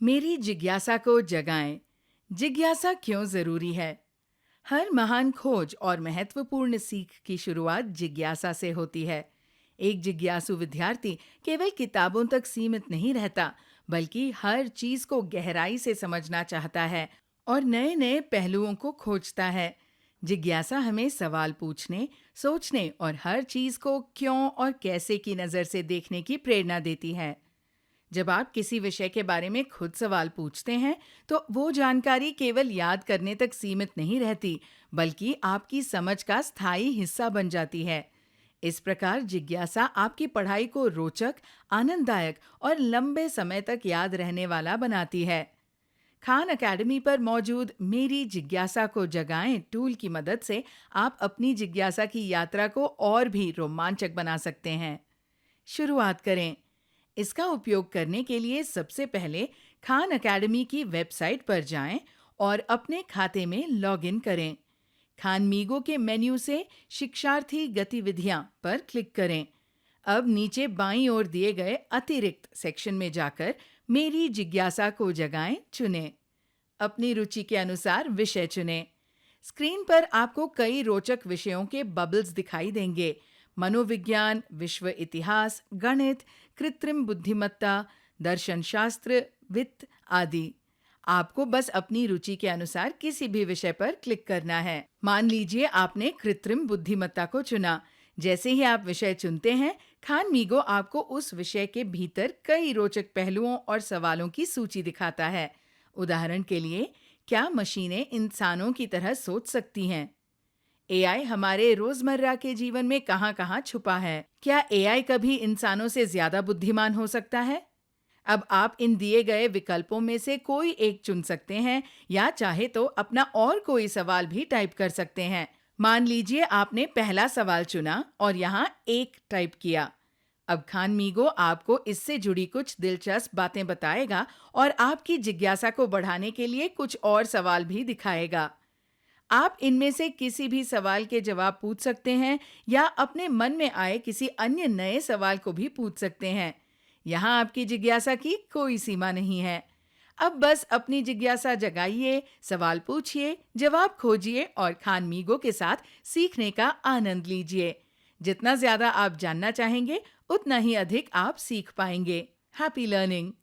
मेरी जिज्ञासा को जगाएं। जिज्ञासा क्यों जरूरी है? हर महान खोज और महत्वपूर्ण सीख की शुरुआत जिज्ञासा से होती है। एक जिज्ञासु विद्यार्थी केवल किताबों तक सीमित नहीं रहता, बल्कि हर चीज को गहराई से समझना चाहता है और नए नए पहलुओं को खोजता है। जिज्ञासा हमें सवाल पूछने, सोचने और हर चीज को क्यों और कैसे की नजर से देखने की प्रेरणा देती है। जब आप किसी विषय के बारे में खुद सवाल पूछते हैं, तो वो जानकारी केवल याद करने तक सीमित नहीं रहती, बल्कि आपकी समझ का स्थायी हिस्सा बन जाती है। इस प्रकार जिज्ञासा आपकी पढ़ाई को रोचक, आनंददायक और लंबे समय तक याद रहने वाला बनाती है। खान अकेडमी पर मौजूद मेरी जिज्ञासा को जगाएं टूल की मदद से आप अपनी जिज्ञासा की यात्रा को और भी रोमांचक बना सकते हैं। शुरुआत करें। इसका उपयोग करने के लिए सबसे पहले खान अकेडमी की वेबसाइट पर जाएं और अपने खाते में लॉगिन करें। खान मीगो के मेन्यू से शिक्षार्थी गतिविधियां पर क्लिक करें। अब नीचे बाईं ओर दिए गए अतिरिक्त सेक्शन में जाकर मेरी जिज्ञासा को जगाएं चुनें। अपनी रुचि के अनुसार विषय चुनें। स्क्रीन पर आपको कई रोचक विषयों के बबल्स दिखाई देंगे। मनोविज्ञान, विश्व इतिहास, गणित, कृत्रिम बुद्धिमत्ता, दर्शन शास्त्र, वित्त आदि। आपको बस अपनी रुचि के अनुसार किसी भी विषय पर क्लिक करना है। मान लीजिए आपने कृत्रिम बुद्धिमत्ता को चुना। जैसे ही आप विषय चुनते हैं, खान मीगो आपको उस विषय के भीतर कई रोचक पहलुओं और सवालों की सूची दिखाता है। उदाहरण के लिए, क्या मशीनें इंसानों की तरह सोच सकती हैं? एआई हमारे रोजमर्रा के जीवन में कहां-कहां छुपा है? क्या एआई कभी इंसानों से ज्यादा बुद्धिमान हो सकता है? अब आप इन दिए गए विकल्पों में से कोई एक चुन सकते हैं या चाहे तो अपना और कोई सवाल भी टाइप कर सकते हैं। मान लीजिए आपने पहला सवाल चुना और यहाँ एक टाइप किया। अब खान मीगो आपको इससे जुड़ी कुछ दिलचस्प बातें बताएगा और आपकी जिज्ञासा को बढ़ाने के लिए कुछ और सवाल भी दिखाएगा। आप इनमें से किसी भी सवाल के जवाब पूछ सकते हैं या अपने मन में आए किसी अन्य नए सवाल को भी पूछ सकते हैं। यहाँ आपकी जिज्ञासा की कोई सीमा नहीं है। अब बस अपनी जिज्ञासा जगाइए, सवाल पूछिए, जवाब खोजिए और खान मीगो के साथ सीखने का आनंद लीजिए। जितना ज्यादा आप जानना चाहेंगे, उतना ही अधिक आप सीख पाएंगे। Happy learning!